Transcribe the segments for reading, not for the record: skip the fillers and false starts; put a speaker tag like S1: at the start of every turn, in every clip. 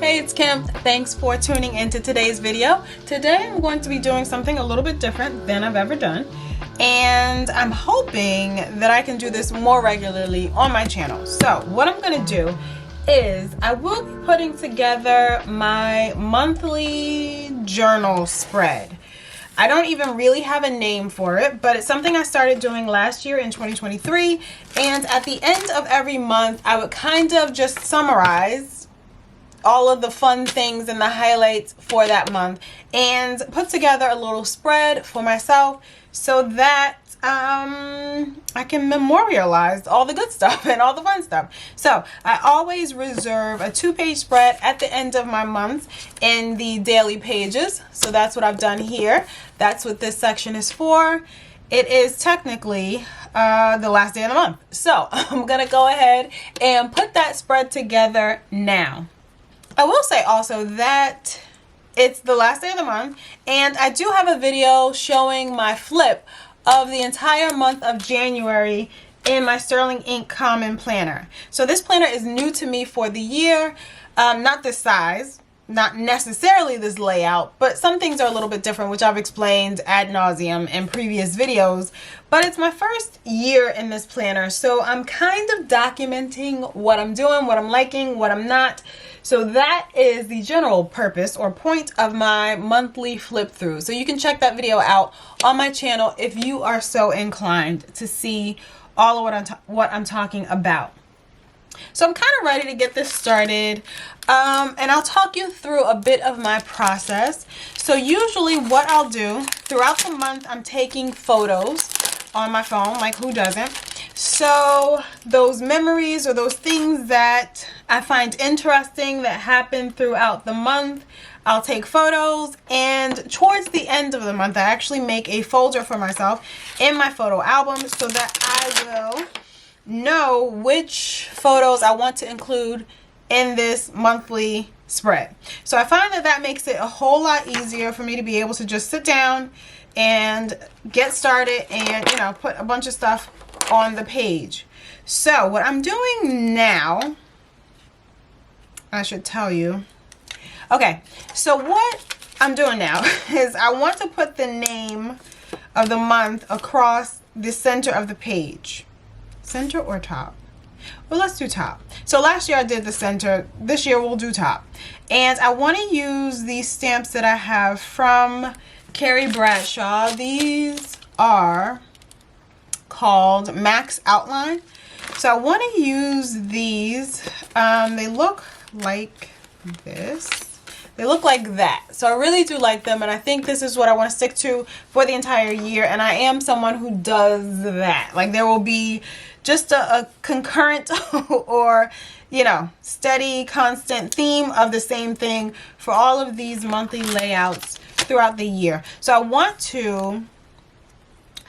S1: Hey, it's Kim. Thanks for tuning into today's video. Today I'm going to be doing something a little bit different than I've ever done, and I'm hoping that I can do this more regularly on my channel. So what I'm going to do is I will be putting together my monthly journal spread. I don't even really have a name for it, but it's something I started doing last year in 2023, and at the end of every month I would kind of just summarize all of the fun things and the highlights for that month and put together a little spread for myself so that I can memorialize all the good stuff and all the fun stuff. So I always reserve a 2-page spread at the end of my month in the daily pages. So that's what I've done here. That's what this section is for. It is technically the last day of the month. So I'm gonna go ahead and put that spread together now. I will say also that it's the last day of the month, and I do have a video showing my flip of the entire month of January in my Sterling Ink Common Planner. So this planner is new to me for the year. Not this size, not necessarily this layout, but some things are a little bit different, which I've explained ad nauseum in previous videos. But it's my first year in this planner, so I'm kind of documenting what I'm doing, what I'm liking, what I'm not. So that is the general purpose or point of my monthly flip through. So you can check that video out on my channel if you are so inclined to see all of what I'm talking about. So I'm kind of ready to get this started, and I'll talk you through a bit of my process. So usually what I'll do throughout the month, I'm taking photos on my phone, like who doesn't? So those memories or those things that I find interesting that happen throughout the month, I'll take photos, and towards the end of the month I actually make a folder for myself in my photo album so that I will know which photos I want to include in this monthly spread. So I find that that makes it a whole lot easier for me to be able to just sit down and get started and, you know, put a bunch of stuff on the page. So what I'm doing now, I should tell you. Okay, so what I'm doing now is I want to put the name of the month across the center of the page. Center or top? Well, let's do top. So last year I did the center. This year we'll do top. And I want to use these stamps that I have from Carrie Bradshaw. These are called Max Outline. So I want to use these. They look like this. They look like that. So I really do like them, and I think this is what I want to stick to for the entire year. And I am someone who does that. Like there will be just a concurrent or, you know, steady, constant theme of the same thing for all of these monthly layouts throughout the year. So I want to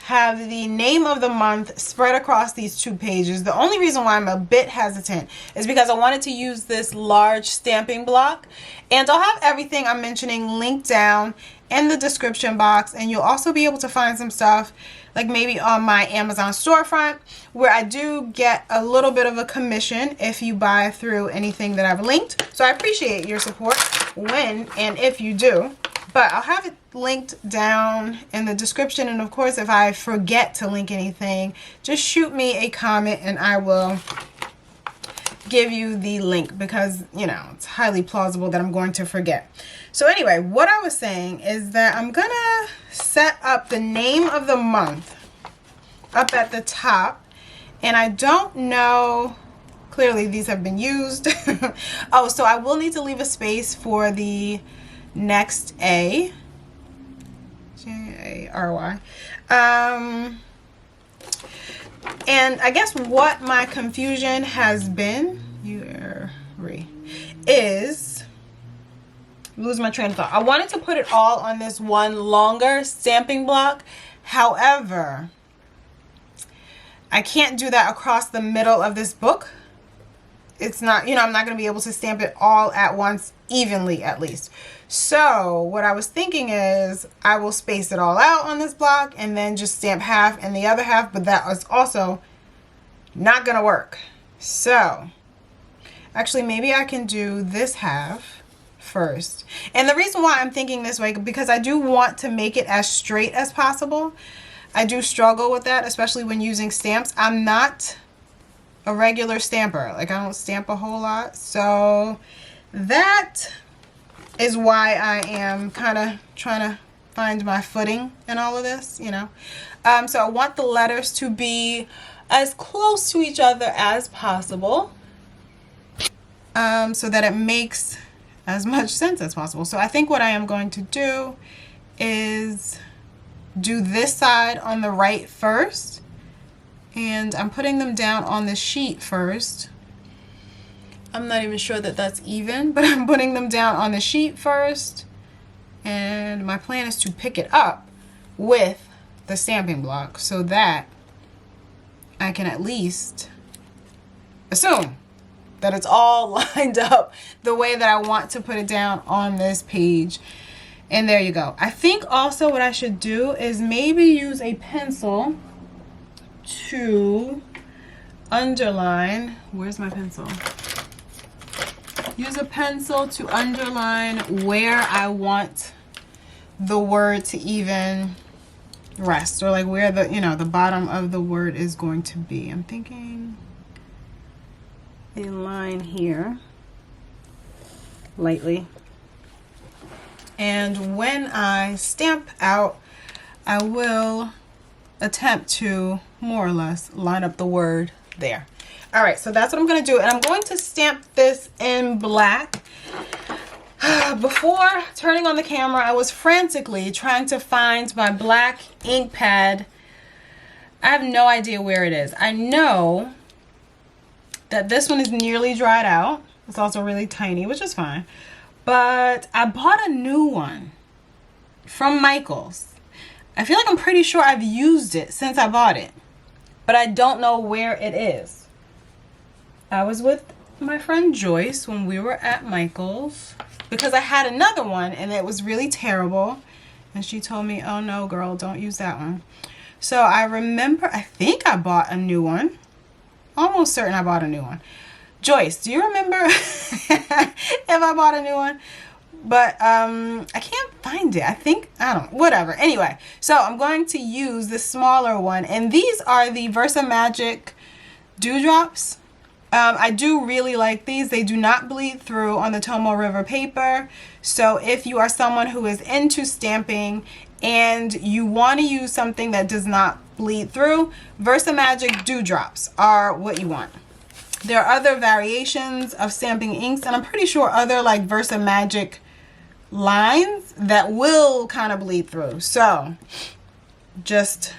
S1: have the name of the month spread across these 2 pages. The only reason why I'm a bit hesitant is because I wanted to use this large stamping block, and I'll have everything I'm mentioning linked down in the description box, and you'll also be able to find some stuff like maybe on my Amazon storefront, where I do get a little bit of a commission if you buy through anything that I've linked. So I appreciate your support when and if you do. But I'll have it linked down in the description, and of course if I forget to link anything, just shoot me a comment and I will give you the link, because, you know, it's highly plausible that I'm going to forget. So anyway, what I was saying is that I'm gonna set up the name of the month up at the top, and I don't know, clearly these have been used. Oh, so I will need to leave a space for the next A, J-A-R-Y. And I guess what my confusion has been, is, lose my train of thought. I wanted to put it all on this one longer stamping block. However, I can't do that across the middle of this book. It's not, you know, I'm not going to be able to stamp it all at once evenly, at least. So what I was thinking is I will space it all out on this block and then just stamp half and the other half, but that was also not going to work. So actually maybe I can do this half first. And the reason why I'm thinking this way, because I do want to make it as straight as possible. I do struggle with that, especially when using stamps. I'm not a regular stamper. Like, I don't stamp a whole lot. So that is why I am kind of trying to find my footing in all of this, you know. So I want the letters to be as close to each other as possible, so that it makes as much sense as possible. So I think what I am going to do is do this side on the right first, and I'm putting them down on the sheet first. I'm not even sure that that's even, but I'm putting them down on the sheet first, and my plan is to pick it up with the stamping block so that I can at least assume that it's all lined up the way that I want to put it down on this page. And there you go. I think also what I should do is maybe use a pencil to underline. Where's my pencil? Use a pencil to underline where I want the word to even rest, or like where the, you know, the bottom of the word is going to be. I'm thinking a line here lightly, and when I stamp out, I will attempt to more or less line up the word there. All right, so that's what I'm going to do, and I'm going to stamp this in black. Before turning on the camera, I was frantically trying to find my black ink pad. I have no idea where it is. I know that this one is nearly dried out. It's also really tiny, which is fine. But I bought a new one from Michael's. I feel like I'm pretty sure I've used it since I bought it, but I don't know where it is. I was with my friend Joyce when we were at Michael's, because I had another one and it was really terrible, and she told me, oh no girl, don't use that one. So I remember, I think I bought a new one. Almost certain I bought a new one. Joyce, do you remember if I bought a new one? But I can't find it. I think, I don't know, whatever. Anyway, so I'm going to use the smaller one, and these are the Versa Magic Dewdrops. I do really like these. They do not bleed through on the Tomo River paper. So if you are someone who is into stamping and you want to use something that does not bleed through, Versa Magic Dewdrops are what you want. There are other variations of stamping inks, and I'm pretty sure other like Versa Magic lines that will kind of bleed through. So just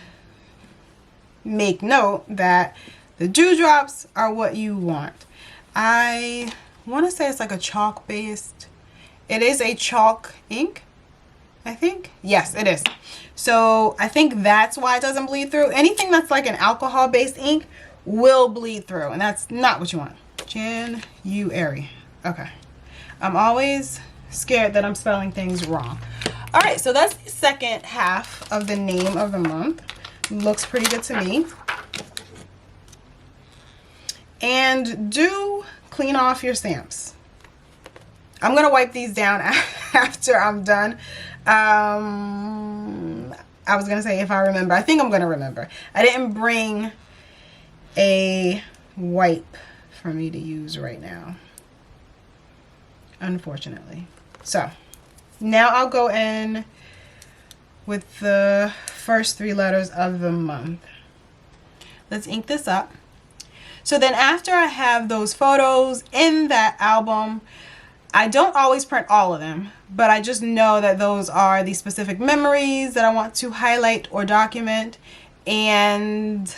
S1: make note that the dewdrops are what you want. I want to say it's like a chalk based. It is a chalk ink, I think. Yes, it is. So I think that's why it doesn't bleed through. Anything that's like an alcohol based ink will bleed through, and that's not what you want. January. Okay. I'm always scared that I'm spelling things wrong. All right, so that's the second half of the name of the month. Looks pretty good to me. And do clean off your stamps. I'm gonna wipe these down after I'm done. I was gonna say if I remember. I think I'm gonna remember. I didn't bring a wipe for me to use right now, unfortunately. So now I'll go in with the first 3 letters of the month. Let's ink this up. So then after I have those photos in that album, I don't always print all of them, but I just know that those are the specific memories that I want to highlight or document. And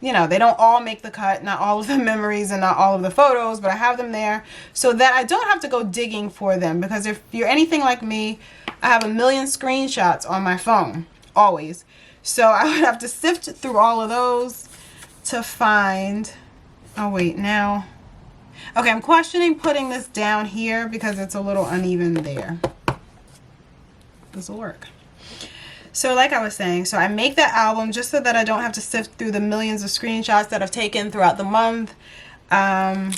S1: you know, they don't all make the cut, not all of the memories and not all of the photos, but I have them there so that I don't have to go digging for them, because if you're anything like me, I have a million screenshots on my phone, always. So I would have to sift through all of those to find, oh wait, now, okay, I'm questioning putting this down here because it's a little uneven there. This will work. So like I was saying, so I make that album just so that I don't have to sift through the millions of screenshots that I've taken throughout the month. And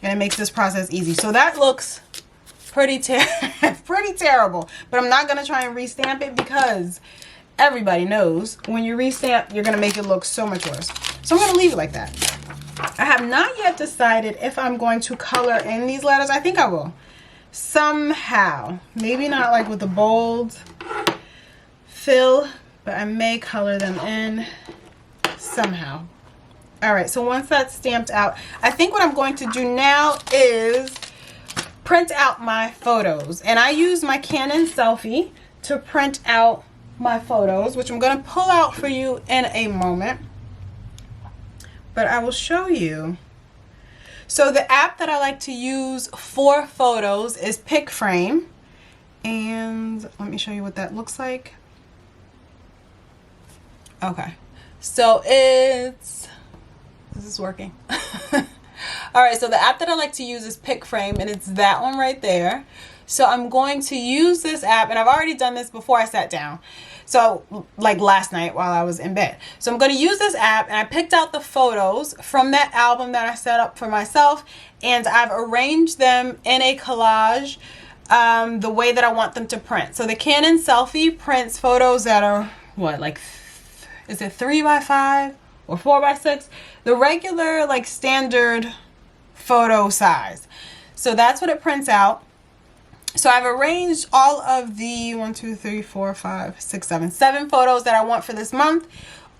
S1: it makes this process easy. So that looks pretty terrible. But I'm not going to try and restamp it because everybody knows when you restamp, you're going to make it look so much worse. So I'm going to leave it like that. I have not yet decided if I'm going to color in these letters. I think I will. Somehow. Maybe not like with the bold fill, but I may color them in somehow. Alright, so once that's stamped out, I think what I'm going to do now is print out my photos. And I use my Canon Selfie to print out my photos, which I'm going to pull out for you in a moment. But I will show you. So the app that I like to use for photos is PicFrame. And let me show you what that looks like. Okay. So is this working? Alright, so the app that I like to use is PicFrame, and it's that one right there. So I'm going to use this app, and I've already done this before I sat down. So, like last night while I was in bed. So I'm going to use this app, and I picked out the photos from that album that I set up for myself, and I've arranged them in a collage the way that I want them to print. So the Canon Selfie prints photos that are, what, like, is it 3x5 or 4x6? The regular, like, standard photo size. So that's what it prints out. So I've arranged all of the 7 photos that I want for this month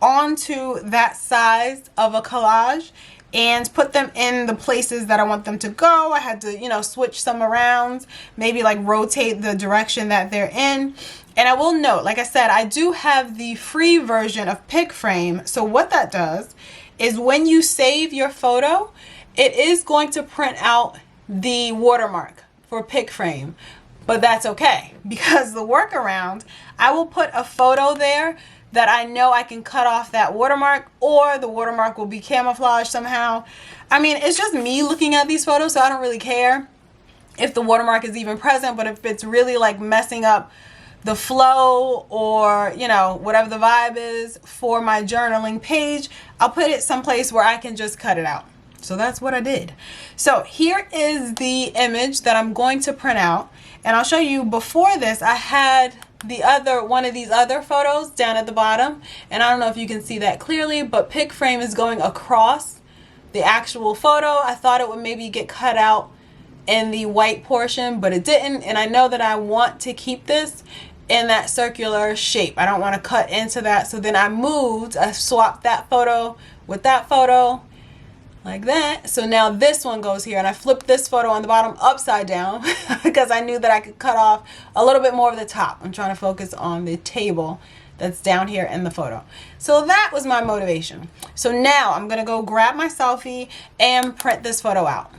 S1: onto that size of a collage and put them in the places that I want them to go. I had to, you know, switch some around, maybe like rotate the direction that they're in. And I will note, like I said, I do have the free version of PicFrame. So what that does is when you save your photo, it is going to print out the watermark for PicFrame, but that's okay because the workaround, I will put a photo there that I know I can cut off that watermark, or the watermark will be camouflaged somehow. I mean, it's just me looking at these photos, so I don't really care if the watermark is even present, but if it's really like messing up the flow or, you know, whatever the vibe is for my journaling page, I'll put it someplace where I can just cut it out. So that's what I did. So here is the image that I'm going to print out, and I'll show you. Before this, I had one of these other photos down at the bottom, and I don't know if you can see that clearly, but PicFrame is going across the actual photo. I thought it would maybe get cut out in the white portion, but it didn't, and I know that I want to keep this in that circular shape. I don't want to cut into that, so then I swapped that photo with that photo like that. So now this one goes here, and I flipped this photo on the bottom upside down because I knew that I could cut off a little bit more of the top. I'm trying to focus on the table that's down here in the photo. So that was my motivation. So now I'm gonna go grab my selfie and print this photo out.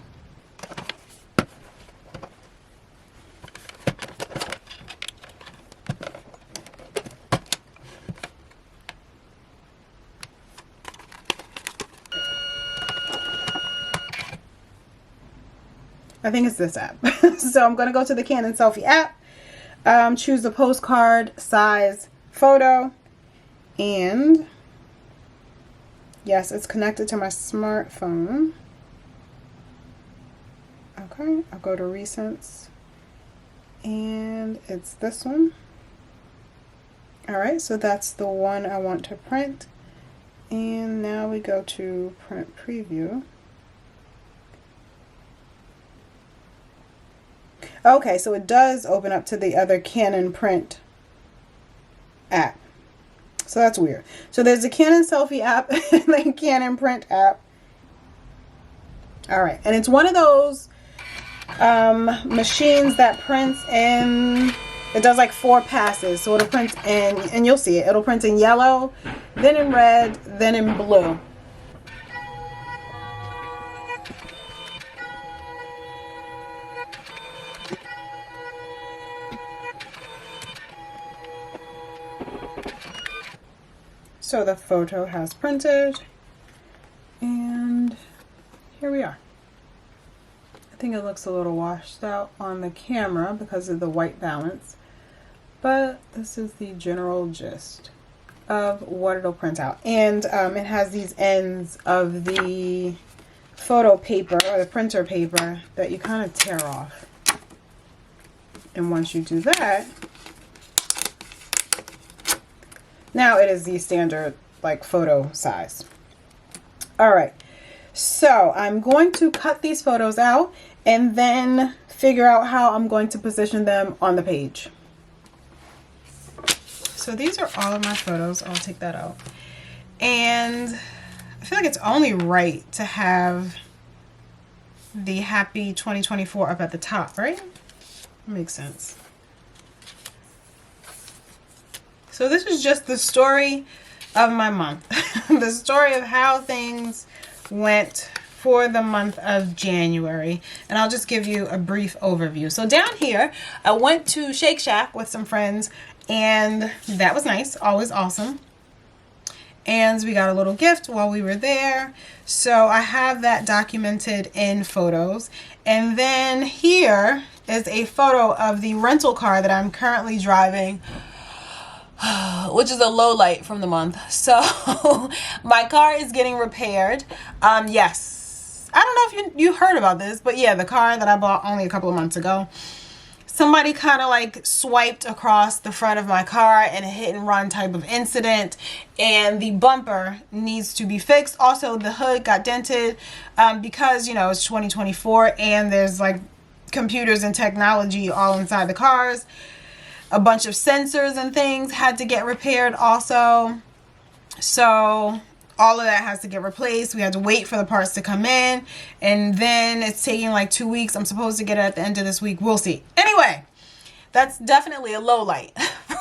S1: I think it's this app. So I'm going to go to the Canon Selfie app, choose the postcard size photo, and yes, it's connected to my smartphone. Okay, I'll go to recents, and it's this one. Alright, so that's the one I want to print, and now we go to print preview. Okay, so it does open up to the other Canon print app. So that's weird. So there's the Canon Selfie app and the Canon print app. All right, and it's one of those machines that prints in, it does like 4 passes. So it'll print in, and you'll see it, it'll print in yellow, then in red, then in blue. So the photo has printed, and here we are. I think it looks a little washed out on the camera because of the white balance, but this is the general gist of what it'll print out. And it has these ends of the photo paper or the printer paper that you kind of tear off. And once you do that, now it is the standard like photo size. All right, so I'm going to cut these photos out and then figure out how I'm going to position them on the page. So these are all of my photos. I'll take that out. And I feel like it's only right to have the happy 2024 up at the top, right? Makes sense. So this is just the story of my month. The story of how things went for the month of January. And I'll just give you a brief overview. So down here, I went to Shake Shack with some friends, and that was nice. Always awesome. And we got a little gift while we were there. So I have that documented in photos. And then here is a photo of the rental car that I'm currently driving, which is a low light from the month. So my car is getting repaired. Yes, I don't know if you heard about this, but yeah, the car that I bought only a couple of months ago, somebody kind of like swiped across the front of my car in a hit and run type of incident, and the bumper needs to be fixed. Also, the hood got dented because, you know, it's 2024 and there's like computers and technology all inside the cars. A bunch of sensors and things had to get repaired also. So all of that has to get replaced. We had to wait for the parts to come in, and then it's taking like 2 weeks. I'm supposed to get it at the end of this week. We'll see. Anyway, that's definitely a low light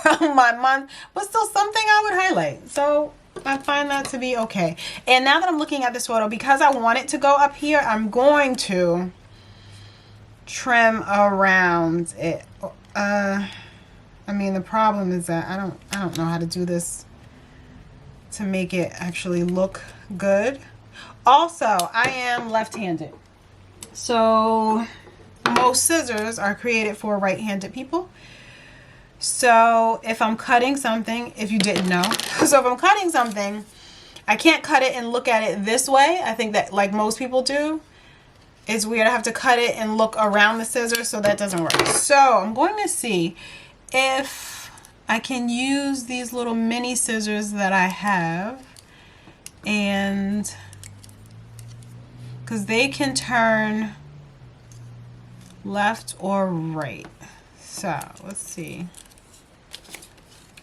S1: from my month, but still something I would highlight. So I find that to be okay. And now that I'm looking at this photo, because I want it to go up here, I'm going to trim around it. I mean, the problem is that I don't know how to do this to make it actually look good. Also, I am left-handed. So most scissors are created for right-handed people. So if I'm cutting something, if you didn't know, so if I'm cutting something, I can't cut it and look at it this way. I think that like most people do. It's weird. I have to cut it and look around the scissors, so that doesn't work. So I'm going to see if I can use these little mini scissors that I have, and because they can turn left or right. So let's see.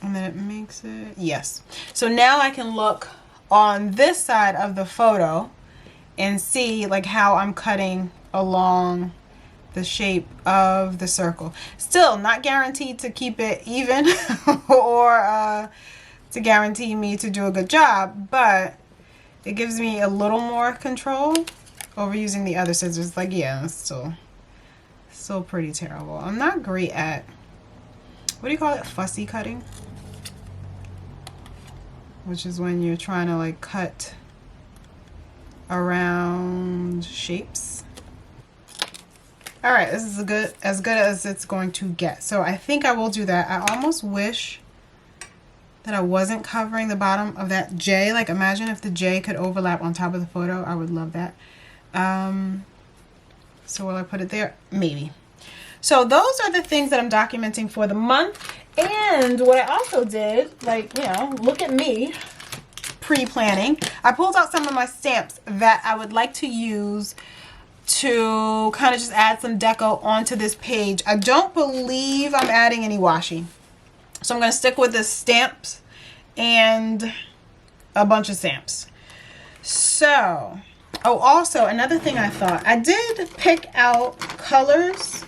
S1: And then it makes it, yes. So now I can look on this side of the photo and see like how I'm cutting along the shape of the circle. Still not guaranteed to keep it even or to guarantee me to do a good job, but it gives me a little more control over using the other scissors. Like, yeah, it's still pretty terrible. I'm not great at, what do you call it, fussy cutting, which is when you're trying to like cut around shapes. All right, this is as good as it's going to get. So I think I will do that. I almost wish that I wasn't covering the bottom of that J. Like, imagine if the J could overlap on top of the photo. I would love that. So will I put it there? Maybe. So those are the things that I'm documenting for the month. And what I also did, like, you know, look at me pre-planning. I pulled out some of my stamps that I would like to use to kind of just add some deco onto this page. I don't believe I'm adding any washi, so I'm going to stick with the stamps and a bunch of stamps. So, oh, also another thing I thought, I did pick out colors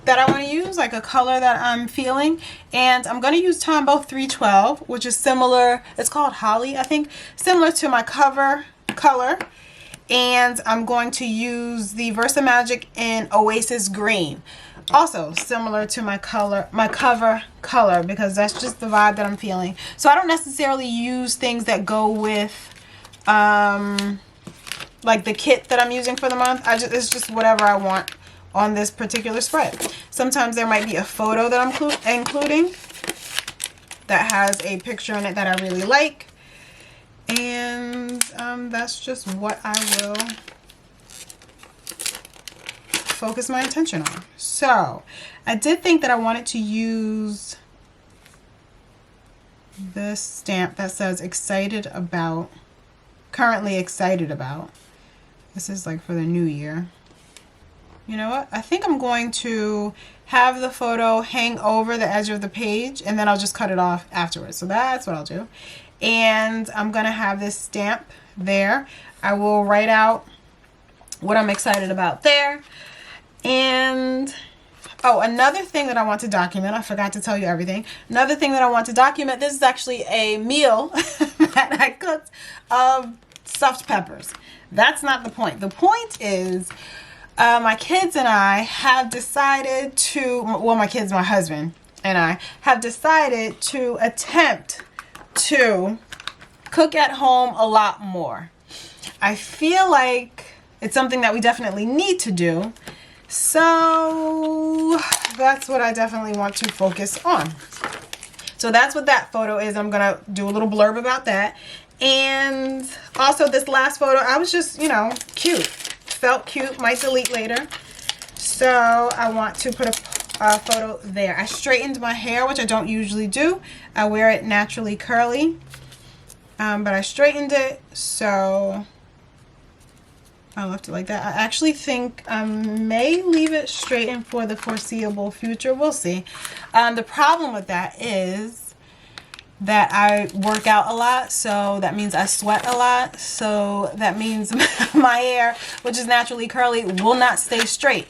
S1: that I want to use, like a color that I'm feeling, and I'm going to use Tombow 312, which is similar, it's called Holly, I think, similar to my cover color. And I'm going to use the VersaMagic in Oasis Green, also similar to my cover color, because that's just the vibe that I'm feeling. So I don't necessarily use things that go with like the kit that I'm using for the month. It's just whatever I want on this particular spread. Sometimes there might be a photo that I'm including that has a picture in it that I really like. And that's just what I will focus my attention on. So I did think that I wanted to use this stamp that says excited about, currently excited about. This is like for the new year. You know what? I think I'm going to have the photo hang over the edge of the page, and then I'll just cut it off afterwards. So that's what I'll do. And I'm going to have this stamp there. I will write out what I'm excited about there. And oh, another thing that I want to document, I forgot to tell you everything. Another thing that I want to document, this is actually a meal that I cooked of stuffed peppers. That's not the point. The point is my kids and I have decided to, well, my kids, my husband and I have decided to attempt to cook at home a lot more. I feel like it's something that we definitely need to do. So that's what I definitely want to focus on. So that's what that photo is. I'm going to do a little blurb about that. And also this last photo, I was just, you know, cute. Felt cute. Might delete later. So I want to put a photo there. I straightened my hair, which I don't usually do. I wear it naturally curly. But I straightened it, so I left it like that. I actually think I may leave it straightened for the foreseeable future. We'll see. The problem with that is that I work out a lot, so that means I sweat a lot. So that means my hair, which is naturally curly, will not stay straight.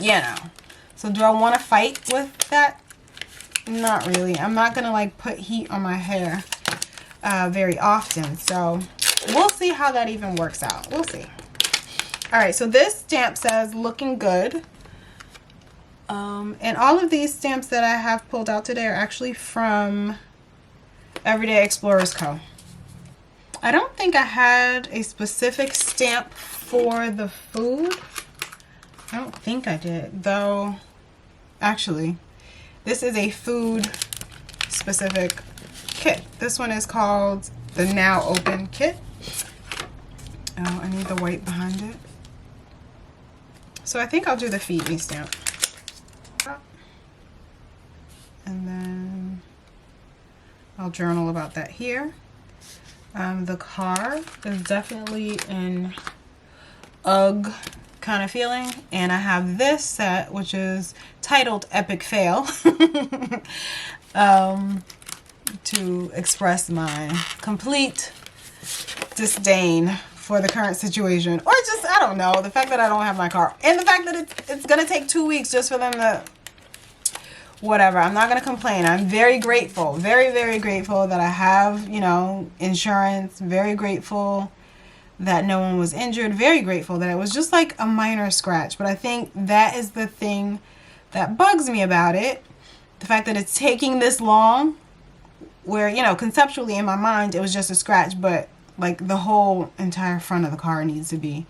S1: You know. So do I want to fight with that? Not really. I'm not going to like put heat on my hair very often. So we'll see how that even works out. We'll see. All right, so this stamp says looking good. And all of these stamps that I have pulled out today are actually from Everyday Explorers Co. I don't think I had a specific stamp for the food. I don't think I did, though. Actually, this is a food specific kit. This one is called the Now Open Kit. Oh, I need the white behind it. So I think I'll do the Feed Me stamp. And then I'll journal about that here. The car is definitely an UGG kind of feeling. And I have this set, which is titled Epic Fail. To express my complete disdain for the current situation, or just, I don't know, the fact that I don't have my car, and the fact that it's gonna take 2 weeks just for them to, whatever. I'm not gonna complain. I'm very grateful, very grateful that I have, you know, insurance. Very grateful that no one was injured. Very grateful that it was just like a minor scratch. But I think that is the thing that bugs me about it, the fact that it's taking this long, where, you know, conceptually in my mind it was just a scratch, but like the whole entire front of the car needs to be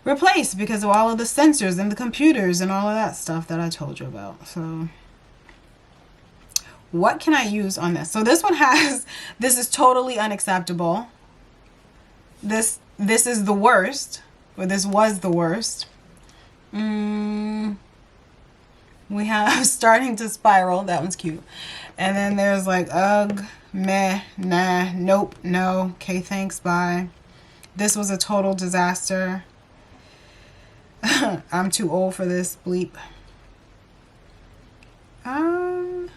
S1: replaced because of all of the sensors and the computers and all of that stuff that I told you about. So what can I use on this? So this one has, this is totally unacceptable. This is the worst, or this was the worst. We have Starting to Spiral. That one's cute. And then there's like ugh, meh, nah, nope, no, okay, thanks, bye. This was a total disaster. I'm too old for this, bleep. I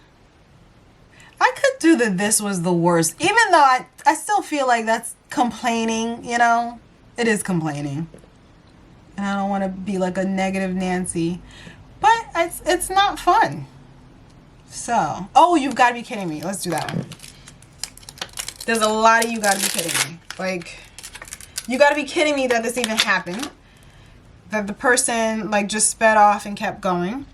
S1: could do the this was the worst, even though I still feel like that's complaining, you know? It is complaining. And I don't want to be like a negative Nancy. But it's not fun. So, oh, you've got to be kidding me. Let's do that one. There's a lot of you got to be kidding me. Like, you got to be kidding me that this even happened. That the person, like, just sped off and kept going.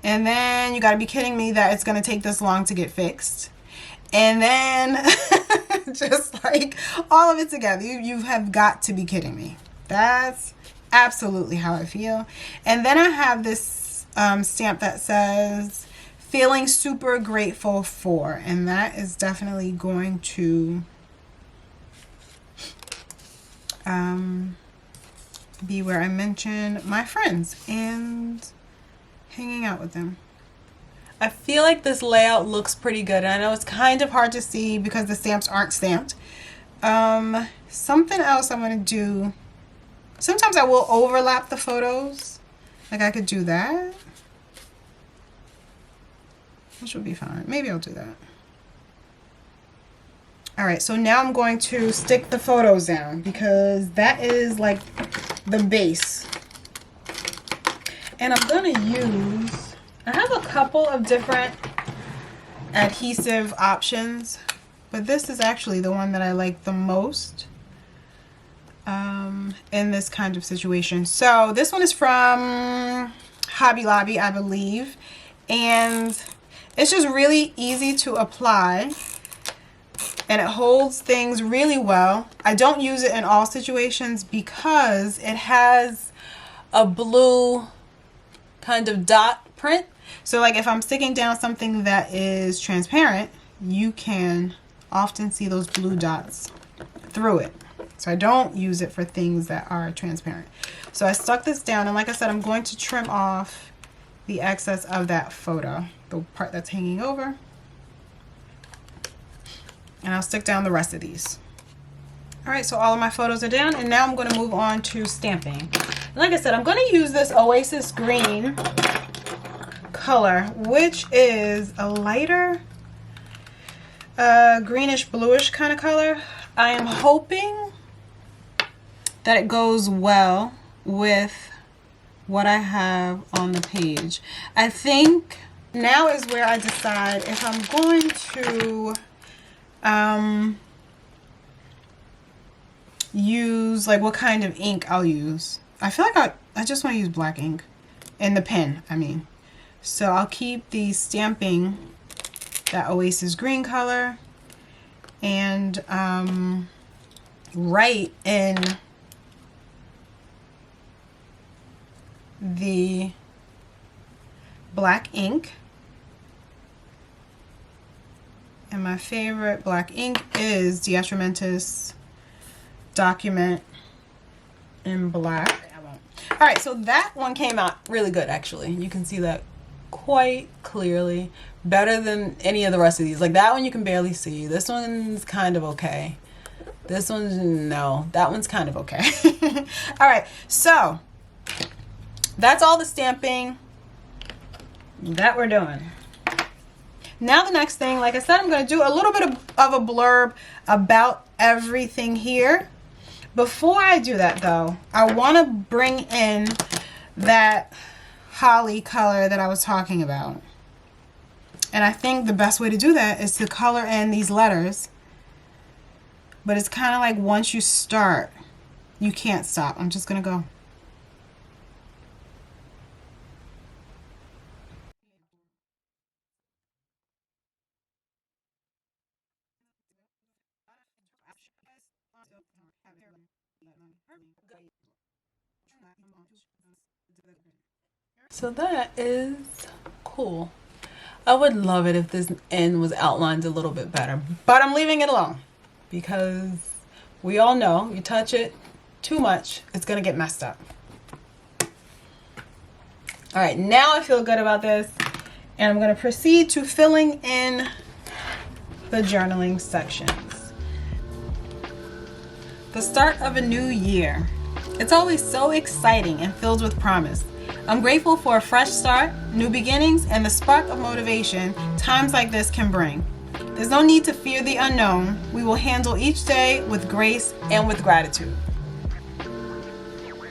S1: And then you got to be kidding me that it's going to take this long to get fixed. And then, just like, all of it together. You have got to be kidding me. That's absolutely how I feel. And then I have this stamp that says feeling super grateful for, and that is definitely going to be where I mention my friends and hanging out with them. I feel like this layout looks pretty good. And I know it's kind of hard to see because the stamps aren't stamped. Something else I'm going to do. Sometimes I will overlap the photos. Like I could do that. Which would be fine. Maybe I'll do that. Alright, so now I'm going to stick the photos down because that is like the base. And I'm going to use, I have a couple of different adhesive options, but this is actually the one that I like the most in this kind of situation. So this one is from Hobby Lobby, I believe, and it's just really easy to apply and it holds things really well. I don't use it in all situations because it has a blue kind of dot print. So like if I'm sticking down something that is transparent, you can often see those blue dots through it. So I don't use it for things that are transparent. So I stuck this down, and like I said, I'm going to trim off the excess of that photo, the part that's hanging over. And I'll stick down the rest of these. Alright, so all of my photos are down, and now I'm going to move on to stamping. And like I said, I'm going to use this Oasis Green color, which is a lighter greenish bluish kind of color. I am hoping that it goes well with what I have on the page. I think now is where I decide if I'm going to use, like, what kind of ink I'll use. I feel like I just want to use black ink in the pen, I mean. So I'll keep the stamping that Oasis Green color and write in the black ink. And my favorite black ink is Diatramentis Document in black. Alright, so that one came out really good actually. You can see that quite clearly. Better than any of the rest of these. Like that one you can barely see. This one's kind of okay. This one's, no. That one's kind of okay. Alright, so that's all the stamping that we're doing. Now the next thing, like I said, I'm going to do a little bit of a blurb about everything here. Before I do that though, I want to bring in that holly color that I was talking about. And I think the best way to do that is to color in these letters. But it's kind of like once you start, you can't stop. I'm just going to go. So that is cool. I would love it if this end was outlined a little bit better, but I'm leaving it alone because we all know you touch it too much, it's gonna get messed up. All right, now I feel good about this, and I'm gonna proceed to filling in the journaling sections. The start of a new year. It's always so exciting and filled with promise. I'm grateful for a fresh start, new beginnings, and the spark of motivation times like this can bring. There's no need to fear the unknown. We will handle each day with grace and with gratitude.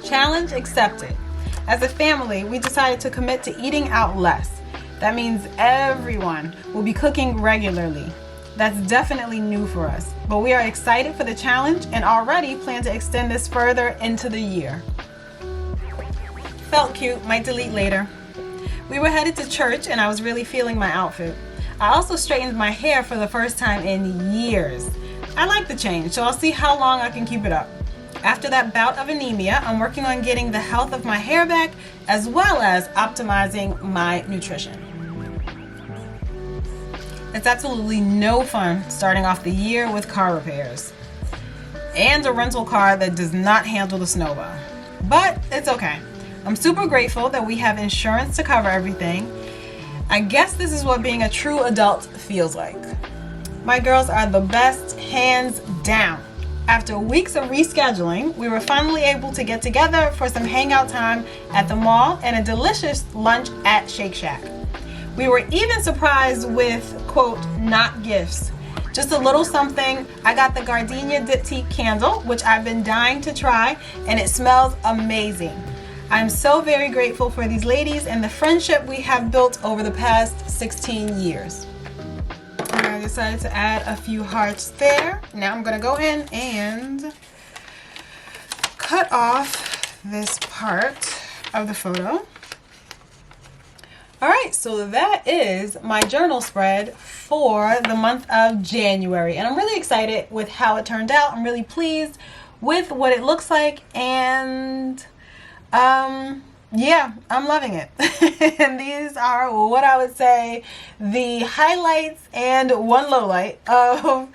S1: Challenge accepted. As a family, we decided to commit to eating out less. That means everyone will be cooking regularly. That's definitely new for us, but we are excited for the challenge and already plan to extend this further into the year. Felt cute, might delete later. We were headed to church and I was really feeling my outfit. I also straightened my hair for the first time in years. I like the change, so I'll see how long I can keep it up. After that bout of anemia, I'm working on getting the health of my hair back as well as optimizing my nutrition. It's absolutely no fun starting off the year with car repairs and a rental car that does not handle the snowball. but it's okay. I'm super grateful that we have insurance to cover everything. I guess this is what being a true adult feels like. My girls are the best, hands down. After weeks of rescheduling, we were finally able to get together for some hangout time at the mall and a delicious lunch at Shake Shack. We were even surprised with, quote, not gifts. Just a little something. I got the gardenia diptyque candle, which I've been dying to try, and it smells amazing. I'm so very grateful for these ladies and the friendship we have built over the past 16 years. I decided to add a few hearts there. Now I'm gonna go in and cut off this part of the photo. All right, so that is my journal spread for the month of January. And I'm really excited with how it turned out. I'm really pleased with what it looks like, and yeah, I'm loving it. And these are what I would say the highlights and one lowlight of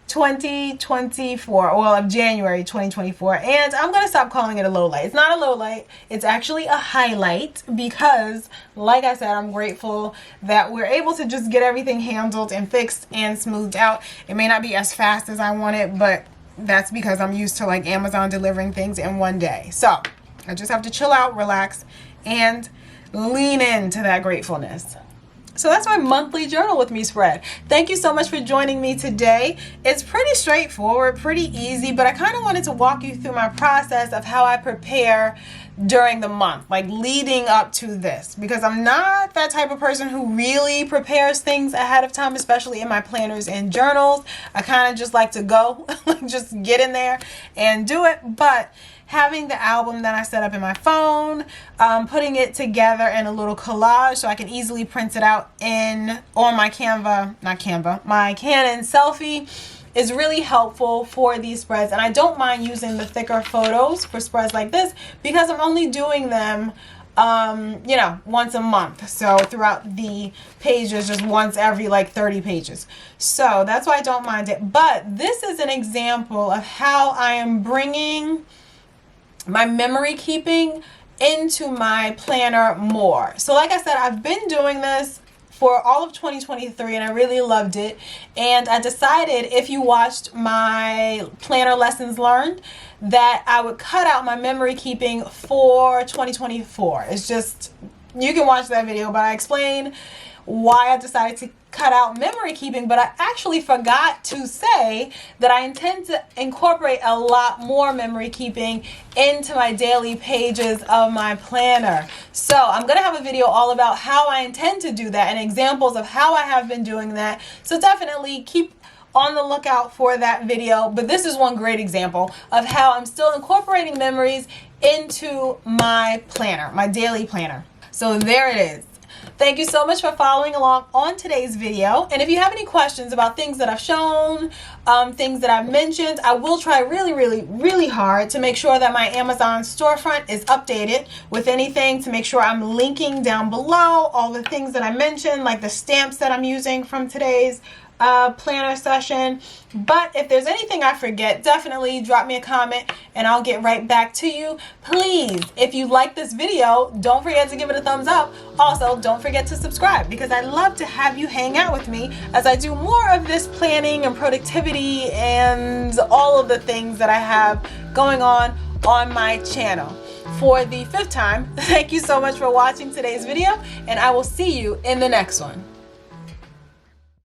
S1: 2024, well, of January 2024. And I'm gonna stop calling it a lowlight. It's not a lowlight, it's actually a highlight, because like I said, I'm grateful that we're able to just get everything handled and fixed and smoothed out. It may not be as fast as I want it, but that's because I'm used to like Amazon delivering things in one day. So I just have to chill out, relax, and lean into that gratefulness. So that's my monthly journal with me spread. Thank you so much for joining me today. It's pretty straightforward, pretty easy, but I kind of wanted to walk you through my process of how I prepare during the month, like leading up to this, because I'm not that type of person who really prepares things ahead of time, especially in my planners and journals. I kind of just like to go, just get in there and do it. But having the album that I set up in my phone, putting it together in a little collage so I can easily print it out on my my Canon selfie is really helpful for these spreads. And I don't mind using the thicker photos for spreads like this because I'm only doing them you know, once a month. So throughout the pages, just once every like 30 pages. So that's why I don't mind it. But this is an example of how I am bringing my memory keeping into my planner more. So like I said, I've been doing this for all of 2023 and I really loved it. And I decided, if you watched my planner lessons learned, that I would cut out my memory keeping for 2024. It's just, you can watch that video, but I explain why I decided to cut out memory keeping, but I actually forgot to say that I intend to incorporate a lot more memory keeping into my daily pages of my planner. So I'm going to have a video all about how I intend to do that and examples of how I have been doing that. So definitely keep on the lookout for that video. But this is one great example of how I'm still incorporating memories into my planner, my daily planner. So there it is. Thank you so much for following along on today's video. And if you have any questions about things that I've shown, things that I've mentioned, I will try really hard to make sure that my Amazon storefront is updated with anything, to make sure I'm linking down below all the things that I mentioned, like the stamps that I'm using from today's planner session. But if there's anything I forget, definitely drop me a comment and I'll get right back to you. Please, if you like this video, don't forget to give it a thumbs up. Also, don't forget to subscribe, because I love to have you hang out with me as I do more of this planning and productivity and all of the things that I have going on my channel. For the 5th time, thank you so much for watching today's video, and I will see you in the next one.